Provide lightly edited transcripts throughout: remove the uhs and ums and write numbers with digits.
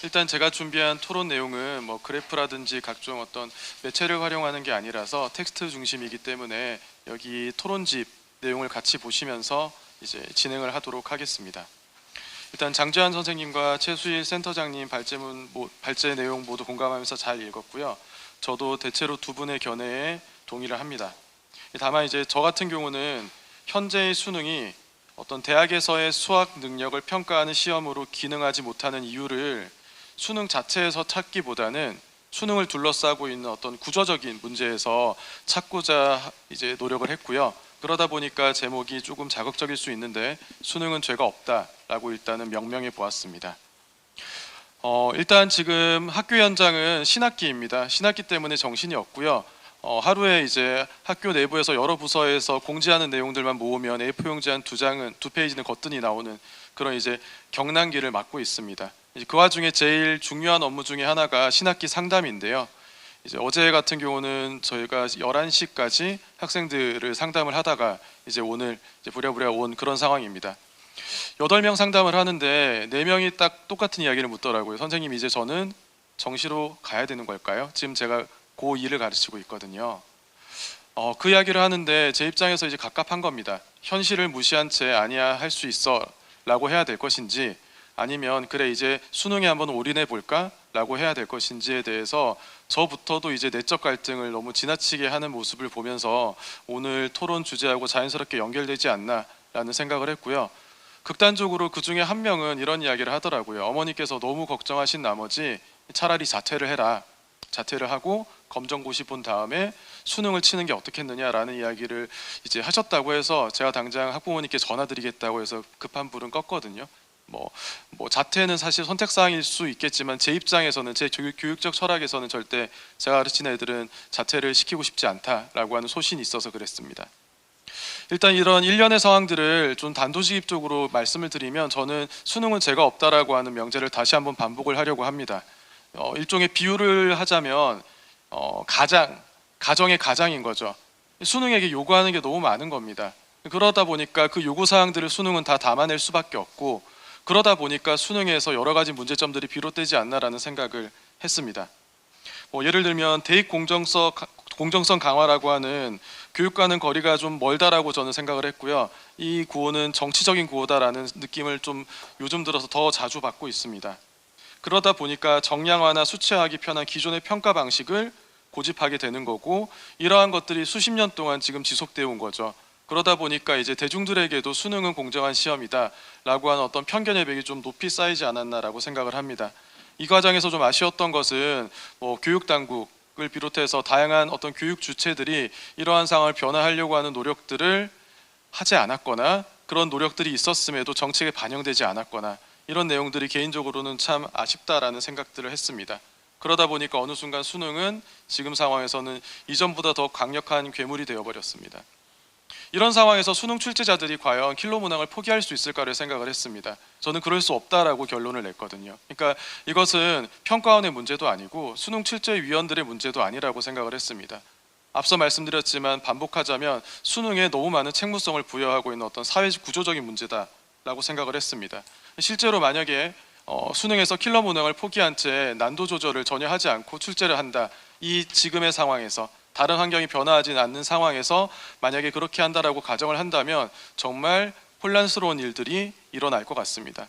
일단 제가 준비한 토론 내용은 뭐 그래프라든지 각종 어떤 매체를 활용하는 게 아니라서 텍스트 중심이기 때문에 여기 토론집 내용을 같이 보시면서 이제 진행을 하도록 하겠습니다. 일단 장재환 선생님과 최수일 센터장님 발제 내용 모두 공감하면서 잘 읽었고요. 저도 대체로 두 분의 견해에 동의를 합니다. 다만 이제 저 같은 경우는 현재의 수능이 어떤 대학에서의 수학 능력을 평가하는 시험으로 기능하지 못하는 이유를 수능 자체에서 찾기보다는 수능을 둘러싸고 있는 어떤 구조적인 문제에서 찾고자 이제 노력을 했고요. 그러다 보니까 제목이 조금 자극적일 수 있는데 수능은 죄가 없다라고 일단은 명명해 보았습니다. 일단 지금 학교 현장은 신학기입니다. 신학기 때문에 정신이 없고요. 하루에 이제 학교 내부에서 여러 부서에서 공지하는 내용들만 모으면 A4 용지 한 두 페이지는 거뜬히 나오는 그런 이제 경난기를 맞고 있습니다. 그 와중에 제일 중요한 업무 중에 하나가 신학기 상담인데요. 이제 어제 같은 경우는 저희가 11시까지 학생들을 상담을 하다가 이제 오늘 이제 부랴부랴 온 그런 상황입니다. 8명 상담을 하는데 4명이 딱 똑같은 이야기를 묻더라고요. 선생님, 이제 저는 정시로 가야 되는 걸까요? 지금 제가 고2를 가르치고 있거든요. 그 이야기를 하는데 제 입장에서 이제 갑갑한 겁니다. 현실을 무시한 채 아니야 할 수 있어 라고 해야 될 것인지, 아니면 그래 이제 수능에 한번 올인해 볼까 라고 해야 될 것인지에 대해서 저부터도 이제 내적 갈등을 너무 지나치게 하는 모습을 보면서 오늘 토론 주제하고 자연스럽게 연결되지 않나 라는 생각을 했고요. 극단적으로 그 중에 한 명은 이런 이야기를 하더라고요. 어머니께서 너무 걱정하신 나머지 차라리 자퇴를 해라. 자퇴를 하고 검정고시 본 다음에 수능을 치는 게 어떻겠느냐라는 이야기를 이제 하셨다고 해서 제가 당장 학부모님께 전화드리겠다고 해서 급한 불은 껐거든요. 뭐 자퇴는 사실 선택사항일 수 있겠지만 제 입장에서는, 제 교육적 철학에서는 절대 제가 가르치는 애들은 자퇴를 시키고 싶지 않다라고 하는 소신이 있어서 그랬습니다. 일단 이런 일련의 상황들을 좀 단도직입적으로 말씀을 드리면, 저는 수능은 죄가 없다라고 하는 명제를 다시 한번 반복을 하려고 합니다. 일종의 비유를 하자면 가정의 가장인 거죠. 수능에게 요구하는 게 너무 많은 겁니다. 그러다 보니까 그 요구사항들을 수능은 다 담아낼 수밖에 없고, 그러다 보니까 수능에서 여러 가지 문제점들이 비롯되지 않나라는 생각을 했습니다. 예를 들면 대입 공정성 강화라고 하는 교육과는 거리가 좀 멀다라고 저는 생각을 했고요. 이 구호는 정치적인 구호다라는 느낌을 좀 요즘 들어서 더 자주 받고 있습니다. 그러다 보니까 정량화나 수치화하기 편한 기존의 평가 방식을 고집하게 되는 거고, 이러한 것들이 수십 년 동안 지금 지속되어 온 거죠. 그러다 보니까 이제 대중들에게도 수능은 공정한 시험이다 라고 하는 어떤 편견의 벽이 좀 높이 쌓이지 않았나라고 생각을 합니다. 이 과정에서 좀 아쉬웠던 것은 교육당국을 비롯해서 다양한 어떤 교육 주체들이 이러한 상황을 변화하려고 하는 노력들을 하지 않았거나, 그런 노력들이 있었음에도 정책에 반영되지 않았거나, 이런 내용들이 개인적으로는 참 아쉽다라는 생각들을 했습니다. 그러다 보니까 어느 순간 수능은 지금 상황에서는 이전보다 더 강력한 괴물이 되어버렸습니다. 이런 상황에서 수능 출제자들이 과연 킬러 문항을 포기할 수 있을까를 생각을 했습니다. 저는 그럴 수 없다라고 결론을 냈거든요. 그러니까 이것은 평가원의 문제도 아니고 수능 출제위원들의 문제도 아니라고 생각을 했습니다. 앞서 말씀드렸지만 반복하자면 수능에 너무 많은 책무성을 부여하고 있는 어떤 사회 구조적인 문제다라고 생각을 했습니다. 실제로 만약에 수능에서 킬러 문항을 포기한 채 난도 조절을 전혀 하지 않고 출제를 한다, 이 지금의 상황에서 다른 환경이 변화하지 않는 상황에서 만약에 그렇게 한다라고 가정을 한다면 정말 혼란스러운 일들이 일어날 것 같습니다.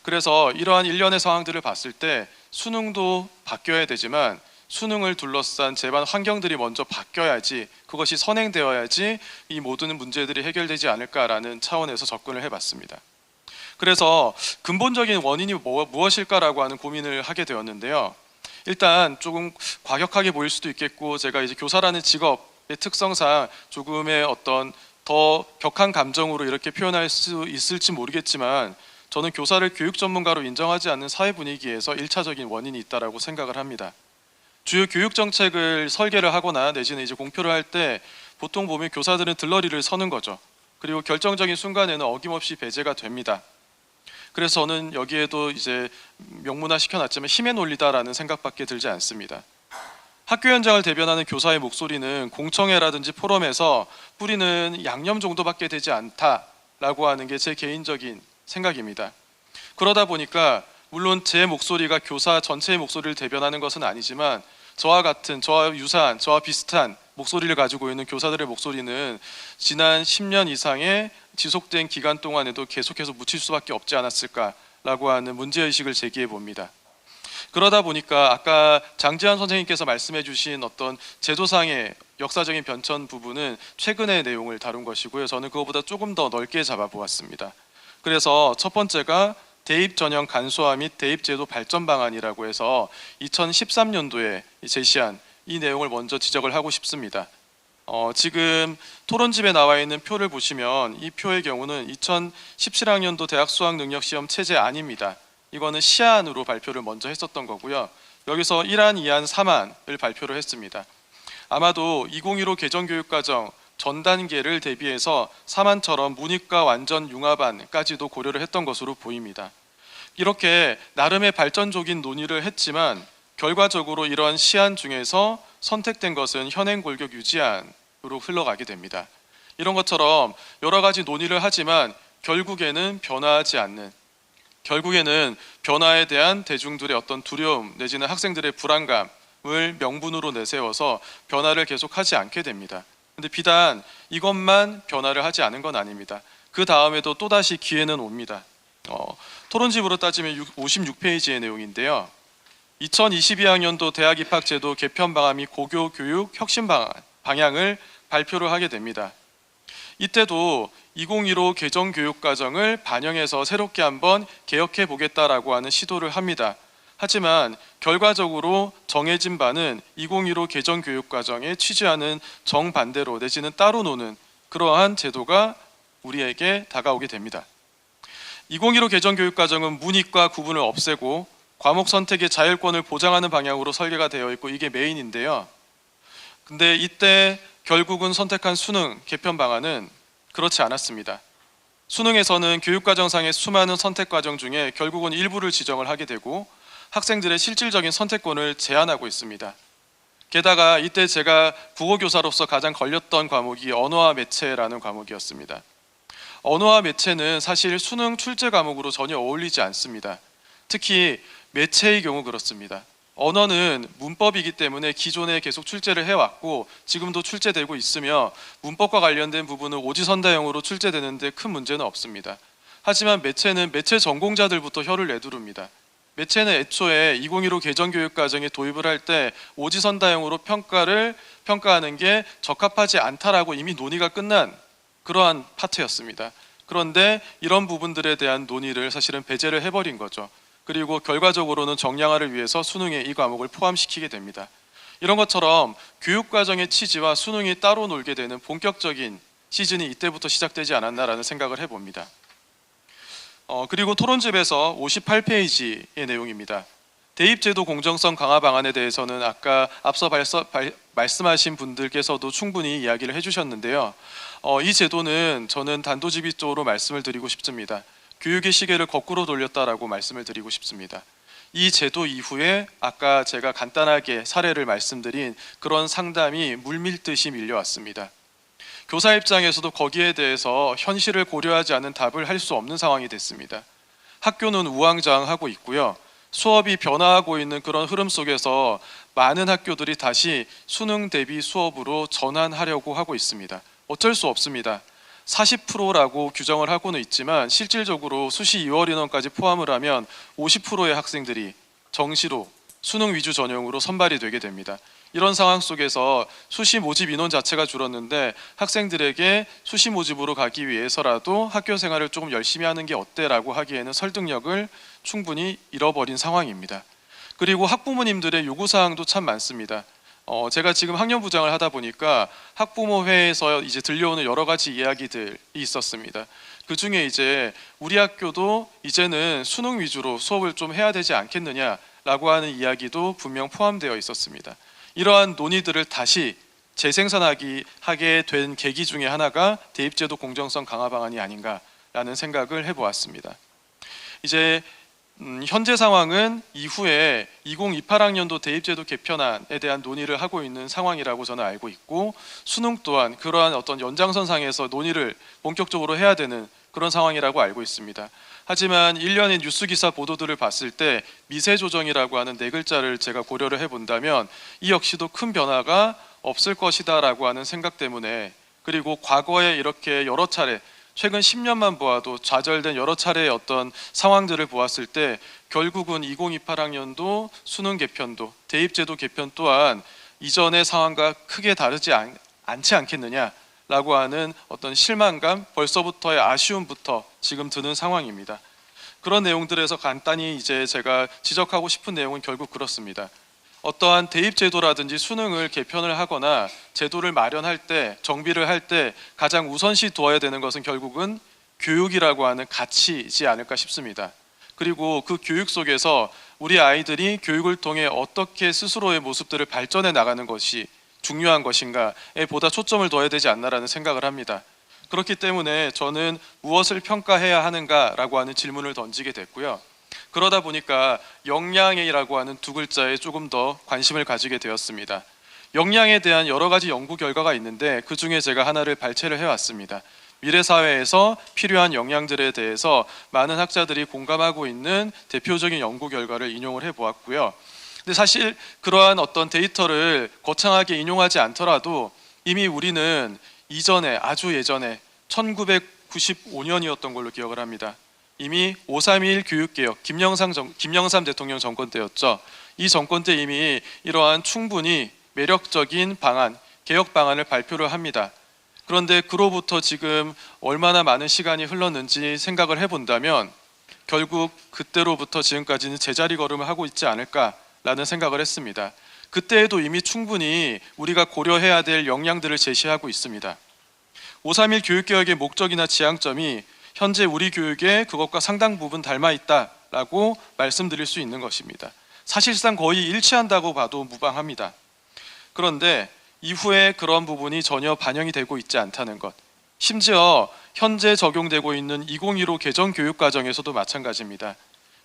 그래서 이러한 일련의 상황들을 봤을 때 수능도 바뀌어야 되지만 수능을 둘러싼 제반 환경들이 먼저 바뀌어야지, 그것이 선행되어야지 이 모든 문제들이 해결되지 않을까라는 차원에서 접근을 해봤습니다. 그래서 근본적인 원인이 무엇일까라고 하는 고민을 하게 되었는데요. 일단 조금 과격하게 보일 수도 있겠고, 제가 이제 교사라는 직업의 특성상 조금의 어떤 더 격한 감정으로 이렇게 표현할 수 있을지 모르겠지만, 저는 교사를 교육 전문가로 인정하지 않는 사회 분위기에서 1차적인 원인이 있다라고 생각을 합니다. 주요 교육 정책을 설계를 하거나 내지는 이제 공표를 할 때 보통 보면 교사들은 들러리를 서는 거죠. 그리고 결정적인 순간에는 어김없이 배제가 됩니다. 그래서 저는 여기에도 이제 명문화 시켜놨지만 힘의 논리다라는 생각밖에 들지 않습니다. 학교 현장을 대변하는 교사의 목소리는 공청회라든지 포럼에서 뿌리는 양념 정도밖에 되지 않다라고 하는 게 제 개인적인 생각입니다. 그러다 보니까 물론 제 목소리가 교사 전체의 목소리를 대변하는 것은 아니지만 저와 유사한, 저와 비슷한 목소리를 가지고 있는 교사들의 목소리는 지난 10년 이상의 지속된 기간 동안에도 계속해서 묻힐 수밖에 없지 않았을까라고 하는 문제의식을 제기해 봅니다. 그러다 보니까 아까 장지환 선생님께서 말씀해 주신 어떤 제도상의 역사적인 변천 부분은 최근의 내용을 다룬 것이고요. 저는 그것보다 조금 더 넓게 잡아보았습니다. 그래서 첫 번째가 대입 전형 간소화 및 대입 제도 발전 방안이라고 해서 2013년도에 제시한 이 내용을 먼저 지적을 하고 싶습니다. 지금 토론집에 나와 있는 표를 보시면 이 표의 경우는 2017학년도 대학 수학능력시험 체제 안입니다. 이거는 시안으로 발표를 먼저 했었던 거고요. 여기서 1안, 2안, 3안을 발표를 했습니다. 아마도 2015 개정교육과정 전 단계를 대비해서 3안처럼 문이과 완전 융합안까지도 고려를 했던 것으로 보입니다. 이렇게 나름의 발전적인 논의를 했지만 결과적으로 이러한 시안 중에서 선택된 것은 현행 골격 유지안으로 흘러가게 됩니다. 이런 것처럼 여러 가지 논의를 하지만 결국에는 변화하지 않는, 결국에는 변화에 대한 대중들의 어떤 두려움 내지는 학생들의 불안감을 명분으로 내세워서 변화를 계속하지 않게 됩니다. 근데 비단 이것만 변화를 하지 않은 건 아닙니다. 그 다음에도 또다시 기회는 옵니다. 토론집으로 따지면 56페이지의 내용인데요. 2022학년도 대학 입학제도 개편 방안 및 고교 교육 혁신 방향을 발표를 하게 됩니다. 이때도 2015 개정 교육과정을 반영해서 새롭게 한번 개혁해 보겠다라고 하는 시도를 합니다. 하지만 결과적으로 정해진 바는 2015 개정 교육과정에 취지하는 정반대로 내지는 따로 노는 그러한 제도가 우리에게 다가오게 됩니다. 2015 개정 교육과정은 문이과 구분을 없애고 과목 선택의 자율권을 보장하는 방향으로 설계가 되어 있고 이게 메인인데요. 근데 이때 결국은 선택한 수능 개편 방안은 그렇지 않았습니다. 수능에서는 교육과정상의 수많은 선택과정 중에 결국은 일부를 지정을 하게 되고 학생들의 실질적인 선택권을 제한하고 있습니다. 게다가 이때 제가 국어교사로서 가장 걸렸던 과목이 언어와 매체라는 과목이었습니다. 언어와 매체는 사실 수능 출제 과목으로 전혀 어울리지 않습니다. 특히 매체의 경우 그렇습니다. 언어는 문법이기 때문에 기존에 계속 출제를 해왔고 지금도 출제되고 있으며 문법과 관련된 부분은 오지선다형으로 출제되는데 큰 문제는 없습니다. 하지만 매체는 매체 전공자들부터 혀를 내두릅니다. 매체는 애초에 2015 개정교육과정에 도입을 할 때 오지선다형으로 평가하는 게 적합하지 않다라고 이미 논의가 끝난 그러한 파트였습니다. 그런데 이런 부분들에 대한 논의를 사실은 배제를 해버린 거죠. 그리고 결과적으로는 정량화를 위해서 수능에 이 과목을 포함시키게 됩니다. 이런 것처럼 교육과정의 취지와 수능이 따로 놀게 되는 본격적인 시즌이 이때부터 시작되지 않았나라는 생각을 해봅니다. 그리고 토론집에서 58페이지의 내용입니다. 대입제도 공정성 강화 방안에 대해서는 아까 앞서 말씀하신 분들께서도 충분히 이야기를 해주셨는데요. 이 제도는 저는 단도직입적으로 말씀을 드리고 싶습니다. 교육의 시계를 거꾸로 돌렸다라고 말씀을 드리고 싶습니다. 이 제도 이후에 아까 제가 간단하게 사례를 말씀드린 그런 상담이 물밀듯이 밀려왔습니다. 교사 입장에서도 거기에 대해서 현실을 고려하지 않은 답을 할 수 없는 상황이 됐습니다. 학교는 우왕좌왕하고 있고요. 수업이 변화하고 있는 그런 흐름 속에서 많은 학교들이 다시 수능 대비 수업으로 전환하려고 하고 있습니다. 어쩔 수 없습니다. 40%라고 규정을 하고는 있지만 실질적으로 수시 2월 인원까지 포함을 하면 50%의 학생들이 정시로 수능 위주 전형으로 선발이 되게 됩니다. 이런 상황 속에서 수시 모집 인원 자체가 줄었는데 학생들에게 수시 모집으로 가기 위해서라도 학교 생활을 조금 열심히 하는 게 어때라고 하기에는 설득력을 충분히 잃어버린 상황입니다. 그리고 학부모님들의 요구사항도 참 많습니다. 제가 지금 학년부장을 하다 보니까 학부모회에서 이제 들려오는 여러 가지 이야기들이 있었습니다. 그 중에 이제 우리 학교도 이제는 수능 위주로 수업을 좀 해야 되지 않겠느냐라고 하는 이야기도 분명 포함되어 있었습니다. 이러한 논의들을 다시 재생산하게 된 계기 중에 하나가 대입제도 공정성 강화 방안이 아닌가라는 생각을 해보았습니다. 이제 현재 상황은 이후에 2028학년도 대입제도 개편안에 대한 논의를 하고 있는 상황이라고 저는 알고 있고 수능 또한 그러한 어떤 연장선상에서 논의를 본격적으로 해야 되는 그런 상황이라고 알고 있습니다. 하지만 일련의 뉴스 기사 보도들을 봤을 때 미세 조정이라고 하는 네 글자를 제가 고려를 해본다면 이 역시도 큰 변화가 없을 것이다라고 하는 생각 때문에, 그리고 과거에 이렇게 여러 차례 최근 10년만 보아도 좌절된 여러 차례의 어떤 상황들을 보았을 때 결국은 2028학년도 수능 개편도 대입제도 개편 또한 이전의 상황과 크게 다르지 않지 않겠느냐라고 하는 어떤 실망감, 벌써부터의 아쉬움부터 지금 드는 상황입니다. 그런 내용들에서 간단히 이제 제가 지적하고 싶은 내용은 결국 그렇습니다. 어떠한 대입제도라든지 수능을 개편을 하거나 제도를 마련할 때, 정비를 할 때 가장 우선시 두어야 되는 것은 결국은 교육이라고 하는 가치이지 않을까 싶습니다. 그리고 그 교육 속에서 우리 아이들이 교육을 통해 어떻게 스스로의 모습들을 발전해 나가는 것이 중요한 것인가에 보다 초점을 둬야 되지 않나라는 생각을 합니다. 그렇기 때문에 저는 무엇을 평가해야 하는가라고 하는 질문을 던지게 됐고요. 그러다 보니까 역량이라고 하는 두 글자에 조금 더 관심을 가지게 되었습니다. 역량에 대한 여러 가지 연구 결과가 있는데 그 중에 제가 하나를 발췌를 해왔습니다. 미래사회에서 필요한 역량들에 대해서 많은 학자들이 공감하고 있는 대표적인 연구 결과를 인용을 해보았고요. 근데 사실 그러한 어떤 데이터를 거창하게 인용하지 않더라도 이미 우리는 이전에, 아주 예전에 1995년이었던 걸로 기억을 합니다. 이미 5.3일 교육개혁, 김영삼 대통령 정권 때였죠. 이 정권 때 이미 이러한 충분히 매력적인 방안, 개혁 방안을 발표를 합니다. 그런데 그로부터 지금 얼마나 많은 시간이 흘렀는지 생각을 해본다면 결국 그때로부터 지금까지는 제자리 걸음을 하고 있지 않을까라는 생각을 했습니다. 그때에도 이미 충분히 우리가 고려해야 될 역량들을 제시하고 있습니다. 5.3일 교육개혁의 목적이나 지향점이 현재 우리 교육에 그것과 상당 부분 닮아 있다라고 말씀드릴 수 있는 것입니다. 사실상 거의 일치한다고 봐도 무방합니다. 그런데 이후에 그런 부분이 전혀 반영이 되고 있지 않다는 것, 심지어 현재 적용되고 있는 2015 개정교육과정에서도 마찬가지입니다.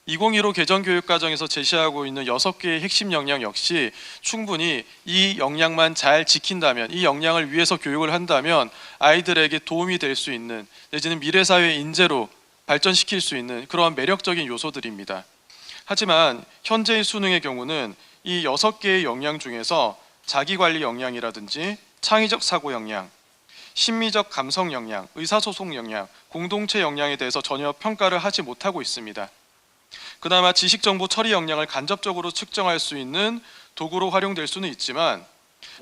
2015 개정교육과정에서 제시하고 있는 6개의 핵심 역량 역시 충분히 이 역량만 잘 지킨다면, 이 역량을 위해서 교육을 한다면 아이들에게 도움이 될 수 있는, 내지는 미래사회 인재로 발전시킬 수 있는 그런 매력적인 요소들입니다. 하지만 현재의 수능의 경우는 이 6개의 역량 중에서 자기관리 역량이라든지 창의적 사고 역량, 심미적 감성 역량, 의사소통 역량, 공동체 역량에 대해서 전혀 평가를 하지 못하고 있습니다. 그나마 지식정보 처리 역량을 간접적으로 측정할 수 있는 도구로 활용될 수는 있지만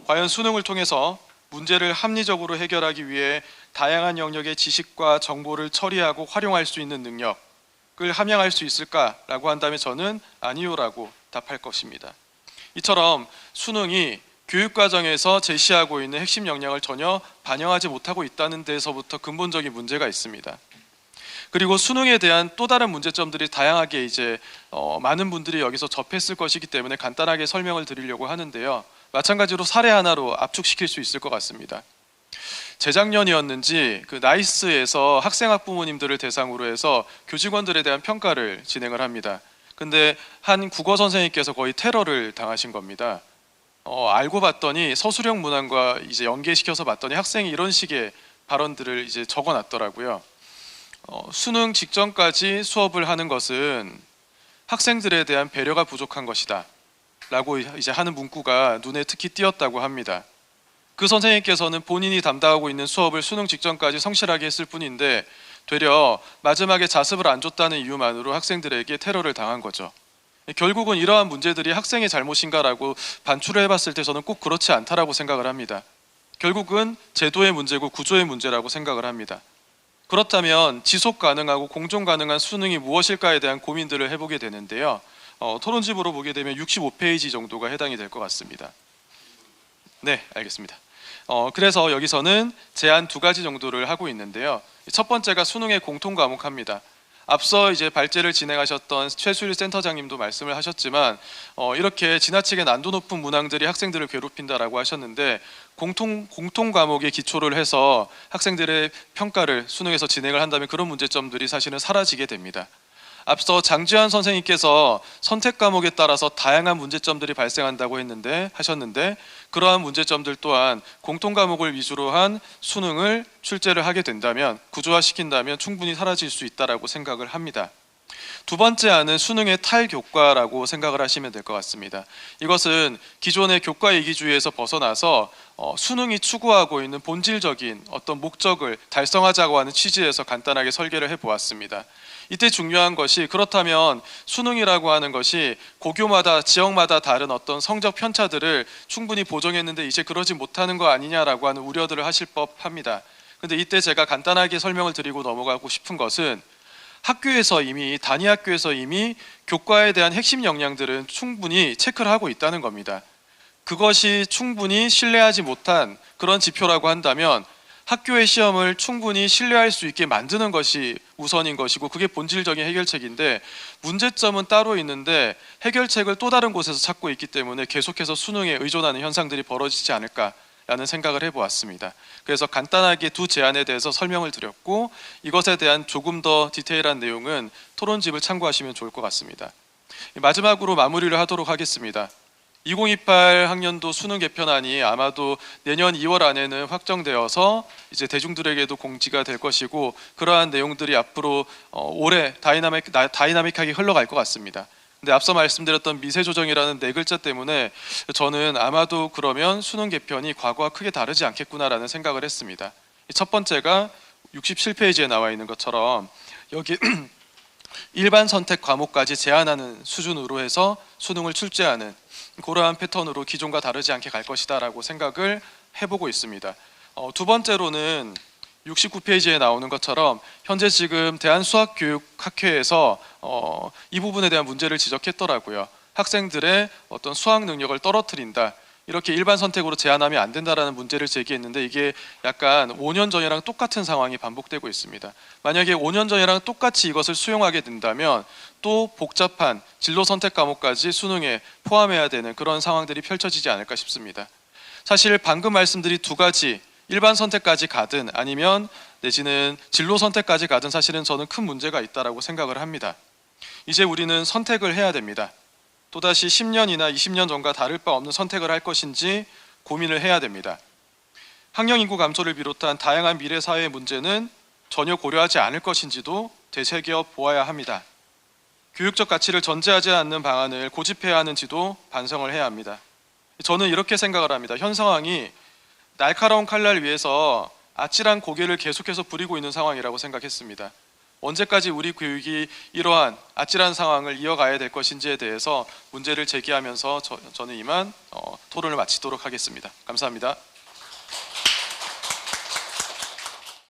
과연 수능을 통해서 문제를 합리적으로 해결하기 위해 다양한 영역의 지식과 정보를 처리하고 활용할 수 있는 능력을 함양할 수 있을까라고 한다면 저는 아니요라고 답할 것입니다. 이처럼 수능이 교육과정에서 제시하고 있는 핵심 역량을 전혀 반영하지 못하고 있다는 데서부터 근본적인 문제가 있습니다. 그리고 수능에 대한 또 다른 문제점들이 다양하게 이제 많은 분들이 여기서 접했을 것이기 때문에 간단하게 설명을 드리려고 하는데요. 마찬가지로 사례 하나로 압축시킬 수 있을 것 같습니다. 재작년이었는지 그 나이스에서 학생 학부모님들을 대상으로 해서 교직원들에 대한 평가를 진행을 합니다. 근데 한 국어 선생님께서 거의 테러를 당하신 겁니다. 알고 봤더니 서술형 문항과 이제 연계시켜서 봤더니 학생이 이런 식의 발언들을 이제 적어놨더라고요. 수능 직전까지 수업을 하는 것은 학생들에 대한 배려가 부족한 것이다 라고 이제 하는 문구가 눈에 특히 띄었다고 합니다. 그 선생님께서는 본인이 담당하고 있는 수업을 수능 직전까지 성실하게 했을 뿐인데 되려 마지막에 자습을 안 줬다는 이유만으로 학생들에게 테러를 당한 거죠. 결국은 이러한 문제들이 학생의 잘못인가라고 반추를 해봤을 때 저는 꼭 그렇지 않다라고 생각을 합니다. 결국은 제도의 문제고 구조의 문제라고 생각을 합니다. 그렇다면 지속 가능하고 공정 가능한 수능이 무엇일까에 대한 고민들을 해보게 되는데요. 토론집으로 보게 되면 65페이지 정도가 해당이 될 것 같습니다. 네, 알겠습니다. 그래서 여기서는 제안 2가지 정도를 하고 있는데요. 첫 번째가 수능의 공통 과목합니다. 앞서 이제 발제를 진행하셨던 최수일 센터장님도 말씀을 하셨지만 이렇게 지나치게 난도 높은 문항들이 학생들을 괴롭힌다라고 하셨는데 공통 과목에 기초를 해서 학생들의 평가를 수능에서 진행을 한다면 그런 문제점들이 사실은 사라지게 됩니다. 앞서 장지환 선생님께서 선택 과목에 따라서 다양한 문제점들이 발생한다고 하셨는데 그러한 문제점들 또한 공통 과목을 위주로 한 수능을 출제를 하게 된다면, 구조화시킨다면 충분히 사라질 수 있다라고 생각을 합니다. 두 번째 안은 수능의 탈교과라고 생각을 하시면 될 것 같습니다. 이것은 기존의 교과 이기주의에서 벗어나서 수능이 추구하고 있는 본질적인 어떤 목적을 달성하자고 하는 취지에서 간단하게 설계를 해보았습니다. 이때 중요한 것이, 그렇다면 수능이라고 하는 것이 고교마다 지역마다 다른 어떤 성적 편차들을 충분히 보정했는데 이제 그러지 못하는 거 아니냐라고 하는 우려들을 하실 법합니다. 근데 이때 제가 간단하게 설명을 드리고 넘어가고 싶은 것은, 학교에서 이미 단위 학교에서 이미 교과에 대한 핵심 역량들은 충분히 체크를 하고 있다는 겁니다. 그것이 충분히 신뢰하지 못한 그런 지표라고 한다면 학교의 시험을 충분히 신뢰할 수 있게 만드는 것이 우선인 것이고, 그게 본질적인 해결책인데, 문제점은 따로 있는데 해결책을 또 다른 곳에서 찾고 있기 때문에 계속해서 수능에 의존하는 현상들이 벌어지지 않을까라는 생각을 해보았습니다. 그래서 간단하게 두 제안에 대해서 설명을 드렸고, 이것에 대한 조금 더 디테일한 내용은 토론집을 참고하시면 좋을 것 같습니다. 마지막으로 마무리를 하도록 하겠습니다. 2028 학년도 수능 개편안이 아마도 내년 2월 안에는 확정되어서 이제 대중들에게도 공지가 될 것이고, 그러한 내용들이 앞으로 올해 다이나믹하게 흘러갈 것 같습니다. 근데 앞서 말씀드렸던 미세조정이라는 네 글자 때문에 저는 아마도 그러면 수능 개편이 과거와 크게 다르지 않겠구나라는 생각을 했습니다. 첫 번째가 67페이지에 나와 있는 것처럼 여기 일반 선택 과목까지 제한하는 수준으로 해서 수능을 출제하는 그러한 패턴으로 기존과 다르지 않게 갈 것이다 라고 생각을 해보고 있습니다. 두 번째로는 69페이지에 나오는 것처럼 현재 지금 대한수학교육학회에서 이 부분에 대한 문제를 지적했더라고요. 학생들의 어떤 수학 능력을 떨어뜨린다, 이렇게 일반 선택으로 제한하면 안 된다라는 문제를 제기했는데, 이게 약간 5년 전이랑 똑같은 상황이 반복되고 있습니다. 만약에 5년 전이랑 똑같이 이것을 수용하게 된다면 또 복잡한 진로 선택 과목까지 수능에 포함해야 되는 그런 상황들이 펼쳐지지 않을까 싶습니다. 사실 방금 말씀드린 두 가지, 일반 선택까지 가든 아니면 내지는 진로 선택까지 가든 사실은 저는 큰 문제가 있다고 생각을 합니다. 이제 우리는 선택을 해야 됩니다. 또다시 10년이나 20년 전과 다를 바 없는 선택을 할 것인지 고민을 해야 됩니다. 학령 인구 감소를 비롯한 다양한 미래 사회의 문제는 전혀 고려하지 않을 것인지도 되새겨 보아야 합니다. 교육적 가치를 전제하지 않는 방안을 고집해야 하는지도 반성을 해야 합니다. 저는 이렇게 생각을 합니다. 현 상황이 날카로운 칼날 위에서 아찔한 고개를 계속해서 부리고 있는 상황이라고 생각했습니다. 언제까지 우리 교육이 이러한 아찔한 상황을 이어가야 될 것인지에 대해서 문제를 제기하면서 저는 이만 토론을 마치도록 하겠습니다. 감사합니다.